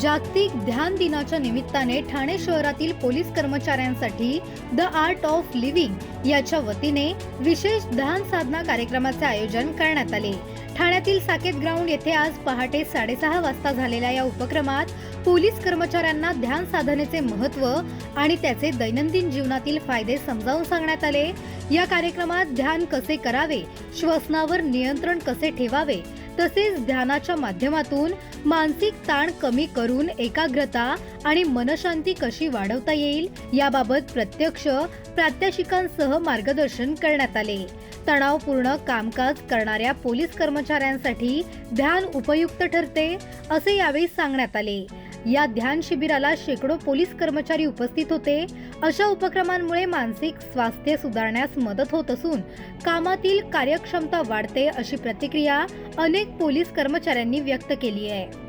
जागतिक ध्यान दिनाच्या निमित्ताने ठाणे शहरातील पोलीस कर्मचाऱ्यांसाठी द आर्ट ऑफ लिव्हिंग याच्या वतीने विशेष ध्यान साधना कार्यक्रमाचे आयोजन करण्यात आले। ठाण्यातील साकेत ग्राउंड येथे आज पहाटे 6:30 वाजता झालेल्या या उपक्रमात पोलीस कर्मचाऱ्यांना ध्यान साधनेचे महत्त्व आणि त्याचे दैनंदिन जीवनातील फायदे समजावून सांगण्यात आले। या कार्यक्रमात ध्यान कसे करावे, श्वसनावर नियंत्रण कसे ठेवावे, तसेच ध्यानाच्या माध्यमातून मानसिक ताण कमी करून एकाग्रता आणि मनशांती कशी वाढवता येईल याबाबत प्रत्यक्ष प्रात्यक्षिकांसह मार्गदर्शन करण्यात आले। तणावपूर्ण कामकाज करणाऱ्या पोलीस कर्मचाऱ्यांसाठी ध्यान उपयुक्त ठरते असे यावेळी सांगण्यात आले। या ध्यान शिबिराला शेकडो पोलीस कर्मचारी उपस्थित होते। अशा उपक्रमांमुळे मानसिक स्वास्थ्य सुधारण्यास मदत होत असून कामातील कार्यक्षमता वाढते अशी प्रतिक्रिया अनेक पोलीस कर्मचाऱ्यांनी व्यक्त केली आहे।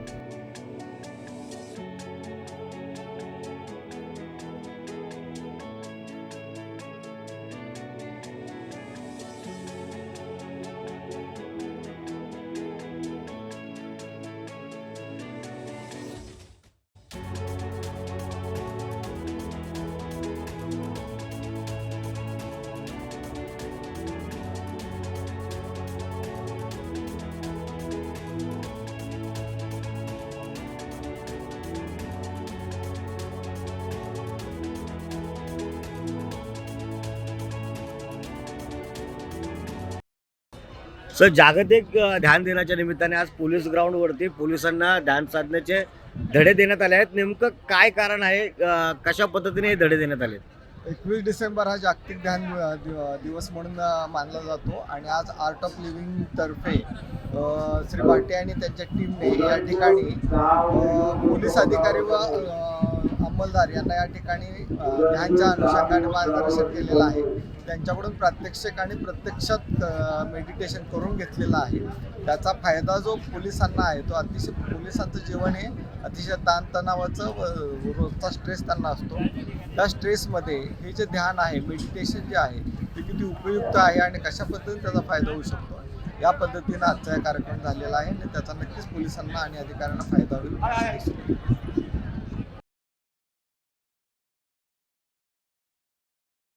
सर, जागतिक ध्यान दिनाच्या निमित्ताने आज पोलीस ग्राउंडवरती पोलिसांना ध्यान साधण्याचे धडे देण्यात आले आहेत। नेमकं काय कारण आहे, कशा पद्धतीने हे धडे देण्यात आले? 21 डिसेंबर हा जागतिक ध्यान दिवस म्हणून मानला जातो आणि आज आर्ट ऑफ लिव्हिंग तर्फे श्री भाटे आणि त्यांच्या टीमने या ठिकाणी पोलीस अधिकारी व अंमलदार यांना या ठिकाणी ध्यानच्या अनुषंगाने मार्गदर्शन केलेलं आहे। त्यांच्याकडून प्रात्यक्षिक आणि प्रत्यक्षात मेडिटेशन करून घेतलेला आहे। त्याचा फायदा जो पोलिसांना आहे तो अतिशय पोलिसांचं जीवन हे अतिशय ताणतणावाचं रोजचा स्ट्रेस त्यांना असतो। त्या स्ट्रेसमध्ये हे जे ध्यान आहे, मेडिटेशन जे आहे ते किती उपयुक्त आहे आणि कशा पद्धतीने त्याचा फायदा होऊ शकतो या पद्धतीने आजचा हा कार्यक्रम झालेला आहे आणि त्याचा नक्कीच पोलिसांना आणि अधिकाऱ्यांना फायदा होईल।